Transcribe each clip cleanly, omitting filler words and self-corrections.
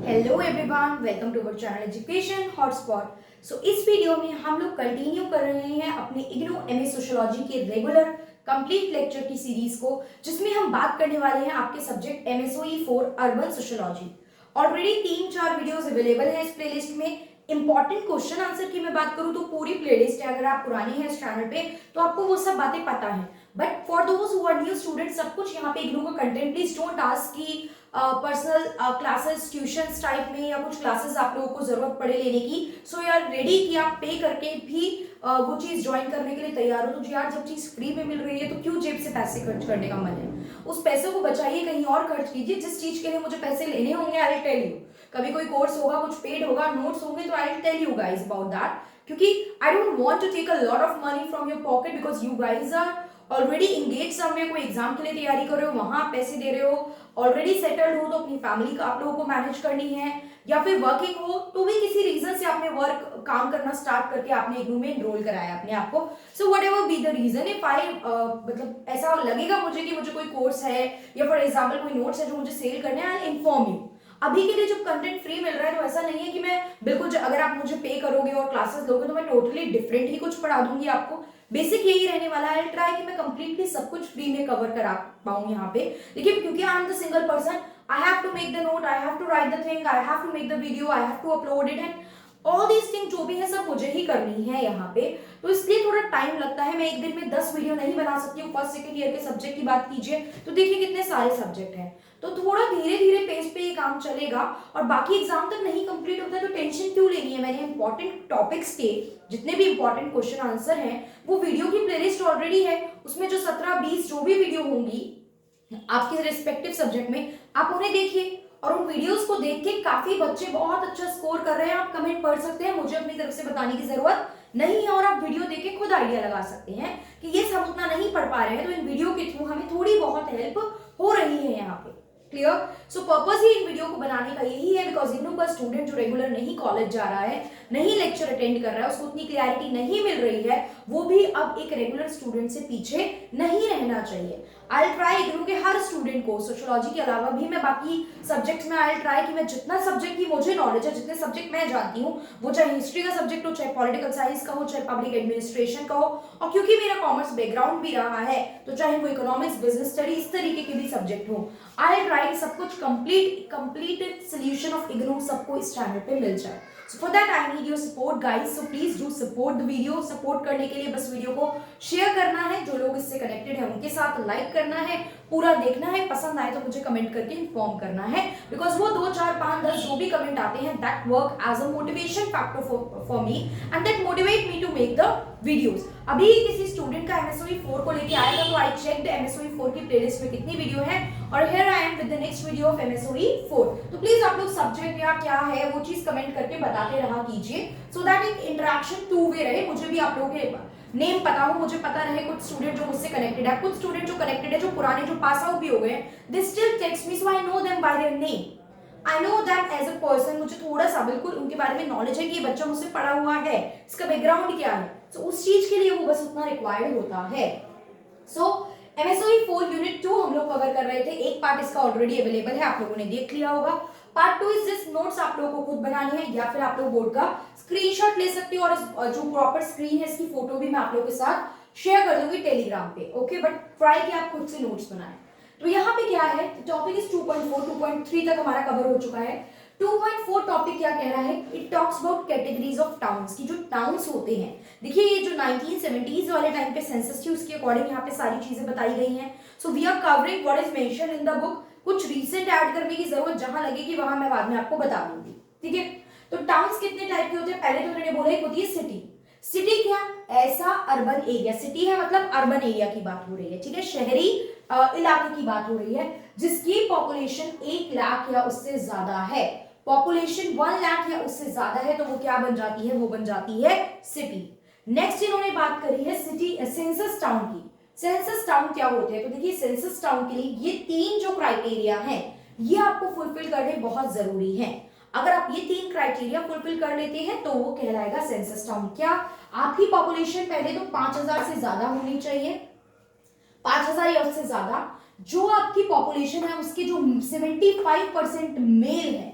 Hello everyone, welcome to our channel education hotspot. इस video में हम लोग कंटिन्यू कर रहे हैं अपने इग्नू एमए सोशियोलॉजी के रेगुलर कंप्लीट लेक्चर की सीरीज को, जिसमें हम बात करने वाले हैं आपके subject MSOE for urban sociology. Already 3-4 videos available हैं इस प्लेलिस्ट में। इंपॉर्टेंट क्वेश्चन आंसर की मैं बात करूं तो पूरी प्लेलिस्ट है। अगर आप पुराने हैं इस चैनल पे तो आपको वो सब बातें पता है, but for those who are new student सब कुछ यहाँ पे इग्नू का कंटेंट, प्लीज डोंट आस्क की पर्सनल क्लासेस ट्यूशन टाइप में या कुछ क्लासेस आप लोगों को जरूरत पड़े लेने की, सो यू आर रेडी कि आप पे करके भी वो चीज ज्वाइन करने के लिए तैयार हो। तो यार जब चीज फ्री में मिल रही है तो क्यों जेब से पैसे खर्च करने का मन है? उस पैसे को बचाइए, कहीं और खर्च कीजिए जिस चीज के लिए मुझे पैसे लेने होंगे। आई विल टेल यू, कभी कोई कोर्स होगा, कुछ पेड होगा, नोट्स होंगे, तो I will tell you guys about that, क्योंकि I don't want to take a lot of money from your pocket because you guys are already engage somewhere. कोई exam के लिए तैयारी कर रहे हो, वहां आप पैसे दे रहे हो, ऑलरेडी सेटल्ड हो तो अपनी फैमिली का आप लोगों को मैनेज करनी है, या फिर वर्किंग हो तो भी किसी रीजन से आपने वर्क काम करना स्टार्ट करके आपने इग्नू में एनरोल कराया अपने आप को। So whatever be the reason, if I मतलब ऐसा लगेगा मुझे कि मुझे कोई कोर्स है या फॉर एग्जाम्पल कोई नोट्स है जो मुझे सेल करने हैं, आई इन्फॉर्म यू। अभी के लिए जब कंटेंट फ्री मिल रहा है तो ऐसा नहीं है कि मैं बिल्कुल अगर आप मुझे पे करोगे और क्लासेस लोगे तो मैं टोटली डिफरेंट ही कुछ पढ़ा दूंगी आपको। बेसिक यही रहने वाला है। ट्राई कि मैं कंप्लीटली सब कुछ फ्री में कवर करा पाऊं यहाँ पे, लेकिन क्योंकि I am the single person, I have to make the note, I have to write the thing, I have to make the video, I have to upload it and all these thing जो भी है सब मुझे ही करनी है यहाँ पे। तो इसलिए थोड़ा टाइम लगता है। मैं एक दिन में 10 वीडियो नहीं बना सकती हूँ। फर्स्ट सेकंड ईयर के सब्जेक्ट की बात कीजिए तो देखिए कितने सारे सब्जेक्ट हैं, तो थोड़ा धीरे धीरे पेस पे ये काम चलेगा। और बाकी एग्जाम तक नहीं कंप्लीट होता है तो टेंशन क्यों लेनी है? मैंने इंपॉर्टेंट टॉपिक्स के जितने भी इंपॉर्टेंट क्वेश्चन आंसर हैं वो वीडियो की प्लेलिस्ट ऑलरेडी है, उसमें जो 17-20 जो भी वीडियो होंगी आपके रिस्पेक्टिव सब्जेक्ट में आप उन्हें देखिए। और उन वीडियोस को देख के काफी बच्चे बहुत अच्छा स्कोर कर रहे हैं। आप कमेंट पढ़ सकते हैं, मुझे अपनी तरफ से बताने की जरूरत नहीं है, और आप वीडियो देख के खुद आइडिया लगा सकते हैं कि ये हम उतना नहीं पढ़ पा रहे हैं तो इन वीडियो के थ्रू हमें थोड़ी बहुत हेल्प हो रही है यहाँ पे। क्लियर? सो पर्पस ही इन वीडियो को बनाने का यही है बिकॉज इग्नू का स्टूडेंट जो रेगुलर नहीं कॉलेज जा रहा है, नहीं लेक्चर अटेंड कर रहा है, उसको उतनी क्लैरिटी नहीं मिल रही है, वो भी अब एक रेगुलर स्टूडेंट से पीछे नहीं रहना चाहिए। आई ट्राई इग्नू के हर स्टूडेंट को, सोशियोलॉजी के अलावा भी मैं बाकी सब्जेक्ट्स में आई ट्राई कि मैं जितना सब्जेक्ट की मुझे नॉलेज है, जितने सब्जेक्ट मैं जानती हूँ, वो चाहे हिस्ट्री का सब्जेक्ट हो, चाहे पॉलिटिकल साइंस का हो, चाहे पब्लिक एडमिनिस्ट्रेशन का हो, और क्योंकि मेरा कॉमर्स बैकग्राउंड भी रहा है तो चाहे वो इकोनॉमिक्स, बिजनेस स्टडी, इस तरीके के भी सब्जेक्ट हो, आई ट्राई सब कुछ कंप्लीटेड सोल्यूशन ऑफ इग्नू सबको इस चैनल पे मिल जाए। So for that I need your support guys, so please do support the video। Support करने के लिए बस वीडियो को शेयर करना है, जो लोग इससे कनेक्टेड है उनके साथ लाइक करना है, पूरा देखना है, पसंद आए तो मुझे कमेंट करके इन्फॉर्म करना है, बिकॉज वो 2, 4, 5, 10 जो भी कमेंट आते हैं that work as a motivation factor for me and that motivate me to make the videos. अभी किसी स्टूडेंट का एमएसओई 4 को लेके आया था तो आई चेक्ड एमएसओई 4 की प्लेलिस्ट में कितनी वीडियो है, और here I am with the next video of MSOE 4। तो प्लीज आप लोग सब्जेक्ट या क्या है वो चीज कमेंट करके बताते रहा कीजिए, सो दैट एक इंटरेक्शन 2 वे रहे। मुझे भी आप लोगों के नेम पता हो, मुझे पता रहे कुछ स्टूडेंट जो मुझसे कनेक्टेड है, कुछ स्टूडेंट जो कनेक्टेड है, जो पुराने, जो पास आउट भी हो गए, they still text me, so I know them by their name. I know that as a person, मुझे थोड़ा सा बिल्कुल उनके बारे में नॉलेज है कि ये बच्चा मुझसे पढ़ा हुआ है, इसका बैकग्राउंड क्या है, तो उस चीज के लिए वो बस उतना रिक्वायर्ड होता है। सो एमएसओई 4 यूनिट 2 हम लोग कवर कर रहे थे। एक पार्ट इसका ऑलरेडी अवेलेबल है, आप लोगों ने देख लिया होगा। पार्ट 2 इज जस्ट नोट्स आप लोगों को खुद बनानी है, या फिर आप लोग बोर्ड का स्क्रीनशॉट ले सकते हो, और जो प्रॉपर स्क्रीन है इसकी फोटो भी मैं आप लोगों के साथ शेयर कर दूंगी टेलीग्राम पे। ओके, बट ट्राई कि आप खुद से नोट्स बनाएं। तो यहाँ पे क्या है, टॉपिक इज 2.4, 2.3 तक हमारा कवर हो चुका है। 2.4 टॉपिक क्या कह रहा है, it talks about categories of towns की, जो टाउन्स होते हैं। देखिए ये जो 1970s वाले टाइम पे सेंसस थी उसके अकॉर्डिंग यहाँ पे सारी चीजें बताई गई हैं। So we are covering what is mentioned in the book. कुछ रीसेंट ऐड करने की जरूरत जहां लगेगी वहां मैं बाद में आपको बता दूंगी, ठीक है। तो टाउन्स कितने टाइप के होते हैं, पहले तो मैंने बोला एक होती है सिटी। सिटी क्या, ऐसा अर्बन एरिया, सिटी है मतलब अर्बन एरिया की बात हो रही है, ठीक है, शहरी इलाके की बात हो रही है, जिसकी पॉपुलेशन 1 लाख या उससे ज्यादा है। पॉपुलेशन 1 लाख या उससे ज्यादा है तो वो क्या बन जाती है, वो बन जाती है सिटी। नेक्स्ट इन्होंने बात करी है सिटी सेंसस टाउन की। सेंसस टाउन क्या होते हैं, तो देखिए सेंसस टाउन के लिए ये 3 जो क्राइटेरिया हैं ये आपको फुलफिल करने बहुत जरूरी है। अगर आप ये 3 क्राइटेरिया फुलफिल कर लेते हैं तो वो कहलाएगा सेंसस टाउन। क्या, आपकी पॉपुलेशन पहले तो 5000 से ज्यादा होनी चाहिए, 5000 या उससे ज्यादा। जो आपकी पॉपुलेशन है उसके जो 75% मेल है,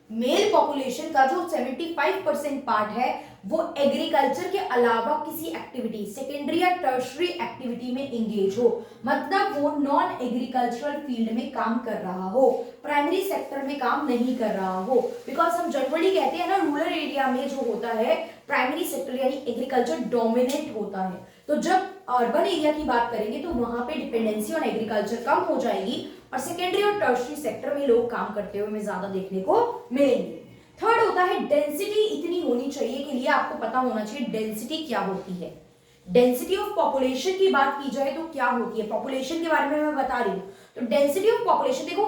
मेल पॉपुलेशन का जो 75% पार्ट है वो एग्रीकल्चर के अलावा किसी एक्टिविटी, सेकेंडरी या टर्शरी एक्टिविटी में एंगेज हो, मतलब वो नॉन एग्रीकल्चरल फील्ड में काम कर रहा हो, प्राइमरी सेक्टर में काम नहीं कर रहा हो। बिकॉज हम जनरली कहते हैं ना, रूरल एरिया में जो होता है प्राइमरी सेक्टर यानी एग्रीकल्चर डोमिनेंट होता है। तो जब अर्बन एरिया की बात करेंगे तो वहां पे डिपेंडेंसी ऑन एग्रीकल्चर कम हो जाएगी और सेकेंडरी और टर्शरी सेक्टर में लोग काम करते हुए हमें ज्यादा देखने को मिलेंगे। थर्ड होता है डेंसिटी इतनी होनी चाहिए, के लिए आपको पता होना चाहिए डेंसिटी क्या होती है। डेंसिटी ऑफ पॉपुलेशन की बात की जाए तो क्या होती है, पॉपुलेशन के बारे में मैं बता रही हूँ। तो डेंसिटी ऑफ पॉपुलेशन देखो,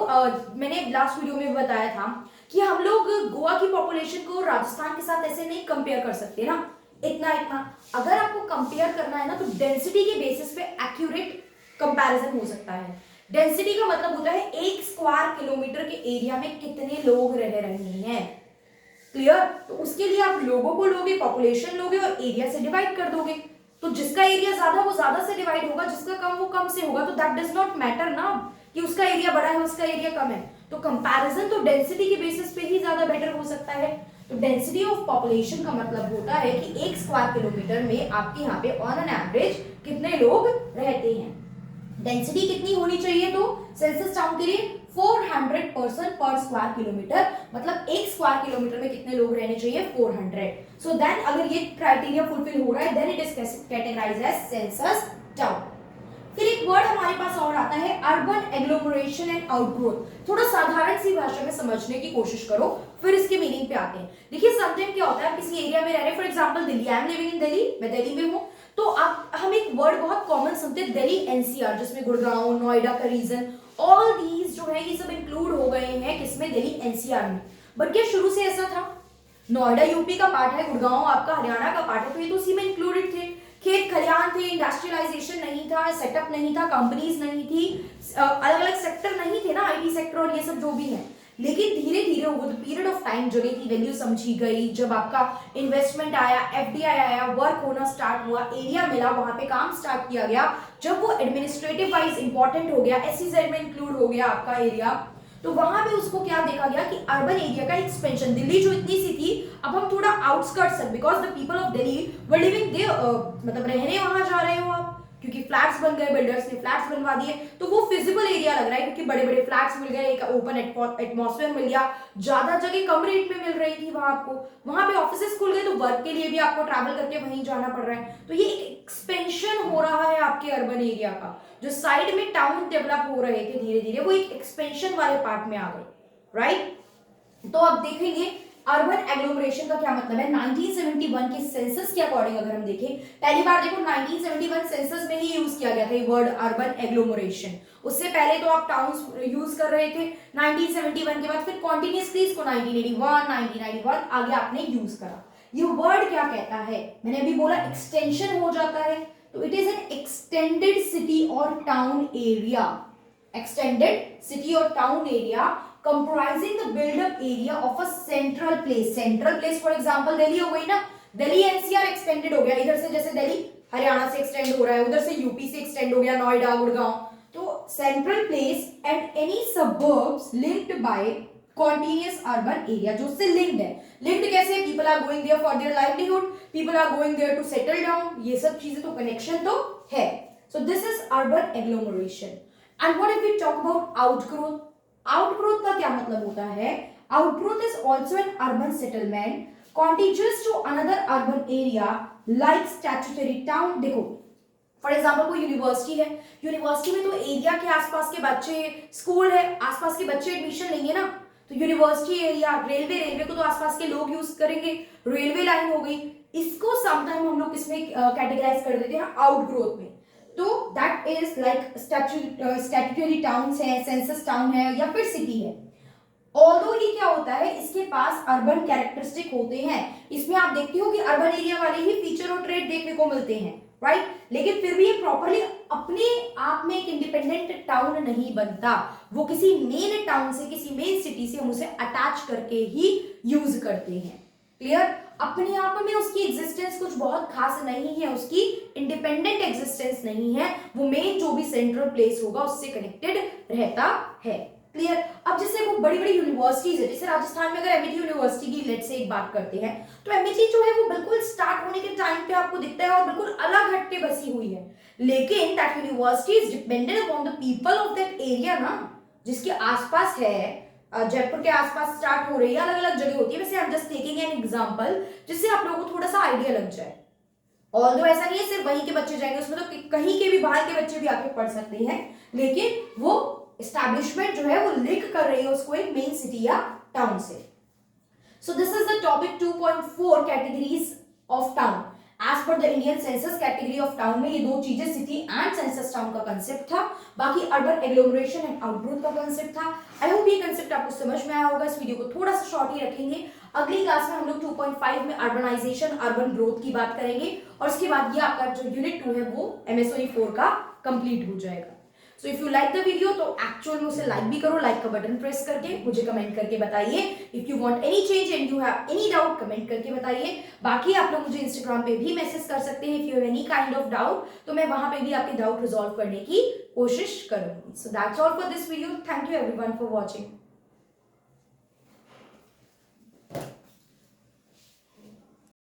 मैंने लास्ट वीडियो में बताया था कि हम लोग गोवा की पॉपुलेशन को राजस्थान के साथ ऐसे नहीं कंपेयर कर सकते ना, इतना इतना। अगर आपको कंपेयर करना है ना तो डेंसिटी के बेसिस पे एक्यूरेट कंपैरिजन हो सकता है। डेंसिटी का मतलब होता है 1 स्क्वायर किलोमीटर के एरिया में कितने लोग रह रहे हैं। क्लियर? तो उसके लिए आप लोगों को लोगे, पॉपुलेशन लोगे और एरिया से डिवाइड कर दोगे। तो जिसका एरिया ज्यादा वो ज्यादा से डिवाइड होगा, जिसका कम वो कम से होगा। तो दैट डज नॉट मैटर ना कि उसका एरिया बड़ा है उसका एरिया कम है। तो कंपैरिजन तो डेंसिटी के बेसिस पे ही ज्यादा बेटर हो सकता है। तो डेंसिटी ऑफ पॉपुलेशन का मतलब होता है कि 1 स्क्वायर किलोमीटर में आपके यहाँ पे ऑन एन एवरेज कितने लोग रहते हैं। डेंसिटी कितनी होनी चाहिए? तो सेंसस टाउन के लिए 400 पर्सन पर स्क्वायर किलोमीटर, मतलब 1 स्क्वायर किलोमीटर में कितने लोग रहने चाहिए? 400। सो देन अगर ये क्राइटेरिया फुलफिल हो रहा है then it is categorized as census town. फिर एक वर्ड हमारे पास और आता है अर्बन एग्लोमरेशन एंड आउटग्रोथ। थोड़ा साधारण सी भाषा में समझने की कोशिश करो, फिर इसके मीनिंग पे आते हैं। देखिए समटाइम क्या होता है, आप किसी एरिया में रह रहे, for example Delhi, I am living in Delhi, मैं दिल्ली में हूँ। तो आप हम एक वर्ड बहुत कॉमन सुनते हैं दिल्ली एनसीआर, जिसमें गुड़गांव, नोएडा का रीजन, ऑल दीज जो है ये सब इंक्लूड हो गए हैं किसमें? दिल्ली एनसीआर में। बट क्या शुरू से ऐसा था? नोएडा यूपी का पार्ट है, गुड़गांव आपका हरियाणा का पार्ट है, तो ये तो उसी में इंक्लूडेड थे। खेत खलियान थे, इंडस्ट्रियलाइजेशन नहीं था, सेटअप नहीं था, कंपनीज नहीं थी, अलग अलग सेक्टर नहीं थे ना, आईटी सेक्टर और ये सब जो भी है। लेकिन धीरे धीरे over the period of time जगह की वैल्यू समझी गई, जब आपका इन्वेस्टमेंट आया, एफडीआई आया, वर्क होना स्टार्ट हुआ, एरिया मिला, वहां पे काम स्टार्ट किया गया, जब वो एडमिनिस्ट्रेटिव वाइज इंपॉर्टेंट हो गया, एसईजेड में इंक्लूड हो गया आपका एरिया, तो वहां पे उसको क्या देखा गया कि अर्बन एरिया का एक्सपेंशन। दिल्ली जो इतनी सी थी, अब हम थोड़ा आउटस्कर्ट्स है, because the people of Delhi were living there, मतलब रहने वहां जा रहे हो आप, क्योंकि फ्लैट्स बन गए, बिल्डर्स ने फ्लैट्स बनवा दिए, तो वो फिजिबल एरिया लग रहा है, क्योंकि बड़े बड़े फ्लैट्स मिल गए, एक ओपन एटमॉस्फेयर मिल गया, ज्यादा जगह कम रेट में मिल रही थी वहां आपको, वहां पे ऑफिसेस खुल गए, तो वर्क के लिए भी आपको ट्रैवल करके वहीं जाना पड़ रहा है। तो ये एक एक्सपेंशन हो रहा है आपके अर्बन एरिया का। जो साइड में टाउन डेवलप हो रहे थे धीरे धीरे, वो एक एक्सपेंशन वाले पार्ट में आ गए, राइट? तो अब देखेंगे अर्बन एग्लोमरेशन का क्या मतलब है। 1971 के सेंसस के अकॉर्डिंग अगर हम देखें, पहली बार देखो 1971 सेंसस में ही यूज किया गया था ये वर्ड अर्बन एग्लोमरेशन। उससे पहले तो आप टाउन्स यूज कर रहे थे, 1971 के बाद फिर कॉन्टिन्यूसली इसको 1981, 1991 आगे आपने यूज करा। ये वर्ड क्या कहता है? मैंने अभी बोला एक्सटेंशन हो जाता है, तो it is an extended city और टाउन एरिया। एक्सटेंडेड सिटी और town area comprising the build-up area of a central place. Central place for example Delhi हो गई ना, दिल्ली एनसीआर एक्सटेंडेड हो गया, इधर से जैसे दिल्ली हरियाणा से एक्सटेंड हो रहा है, उधर से यूपी से एक्सटेंड हो गया, नोएडा, गुड़गांव। तो central place and any suburbs linked by continuous urban area, जो उससे लिंक्ड है। लिंक्ड कैसे? People are going there for their livelihood, people are going there to settle down, ये सब चीजें तो कनेक्शन तो है। So this is urban agglomeration. And what if we talk about outgrowth? Outgrowth का क्या मतलब होता है? Outgrowth is also an urban settlement contiguous to another urban area like statutory town। देखो फॉर एग्जाम्पल कोई यूनिवर्सिटी है, यूनिवर्सिटी में तो एरिया के आसपास के बच्चे, स्कूल है, आसपास के बच्चे एडमिशन लेंगे ना, तो यूनिवर्सिटी एरिया, रेलवे को तो आसपास के लोग यूज करेंगे, रेलवे लाइन हो गई, इसको समटाइम हम लोग किसमें कैटेगराइज कर देते हैं? आउटग्रोथ में। तो that is like statutory towns है, सेंसस टाउन है या फिर सिटी है। ऑल्दो ये क्या होता है, इसके पास अर्बन कैरेक्टरिस्टिक होते हैं, इसमें आप देखते हो कि अर्बन एरिया वाले ही फीचर और ट्रेड देखने को मिलते हैं, राइट? लेकिन फिर भी ये प्रॉपर्ली अपने आप में एक इंडिपेंडेंट टाउन नहीं बनता, वो किसी मेन टाउन से, किसी मेन सिटी से हम उसे अटैच करके ही यूज करते हैं। क्लियर? अपने आप में उसकी एग्जिस्टेंस कुछ बहुत खास नहीं है, उसकी इंडिपेंडेंट एग्जिस्टेंस नहीं है, वो मेन जो भी सेंट्रल प्लेस होगा उससे कनेक्टेड रहता है। क्लियर? अब जैसे वो बड़ी बड़ी यूनिवर्सिटीज है, जैसे राजस्थान में अगर एमिटी यूनिवर्सिटी की लेट्स से एक बात करते हैं, तो एमिटी जो है वो बिल्कुल स्टार्ट होने के टाइम पे आपको दिखता है और बिल्कुल अलग हट के बसी हुई है, लेकिन that university is dependent upon the people of that area ना, जिसके आसपास है, जयपुर के आसपास स्टार्ट हो रही है, अलग अलग जगह होती है। वैसे I am just taking an example जिससे आप लोगों को थोड़ा सा आइडिया लग जाए। ऑल्दो ऐसा नहीं है सिर्फ वहीं के बच्चे जाएंगे, उसमें तो कहीं के भी बाहर के बच्चे भी आके पढ़ सकते हैं, लेकिन वो एस्टैब्लिशमेंट जो है वो लिंक कर रही है उसको एक मेन सिटी या टाउन से। So this is the topic 2.4 categories of town. As per the Indian census category of town में ये दो चीजें सिटी एंड सेंसस टाउन का कंसेप्ट था, बाकी अर्बन एग्लोमरेशन एंड आउटग्रोथ का कंसेप्ट था। आई होप ये कंसेप्ट आपको समझ में आया होगा। इस वीडियो को थोड़ा सा शॉर्ट ही रखेंगे, अगली क्लास में हम लोग 2.5 में अर्बनाइजेशन अर्बन ग्रोथ की बात करेंगे और उसके बाद ये आपका जो यूनिट 2 है वो MSOE 4 का कंप्लीट हो जाएगा। So if you like the video तो एक्चुअल में उसे लाइक भी करो, लाइक का बटन प्रेस करके मुझे कमेंट करके बताइए। If you want any change and you have any doubt comment करके बताइए। बाकी आप लोग मुझे इंस्टाग्राम पे भी मैसेज कर सकते हैं if you have any kind of doubt, तो मैं वहां पे भी आपके डाउट रिजॉल्व करने की कोशिश करूंगी। So that's all for this video. Thank you everyone for watching.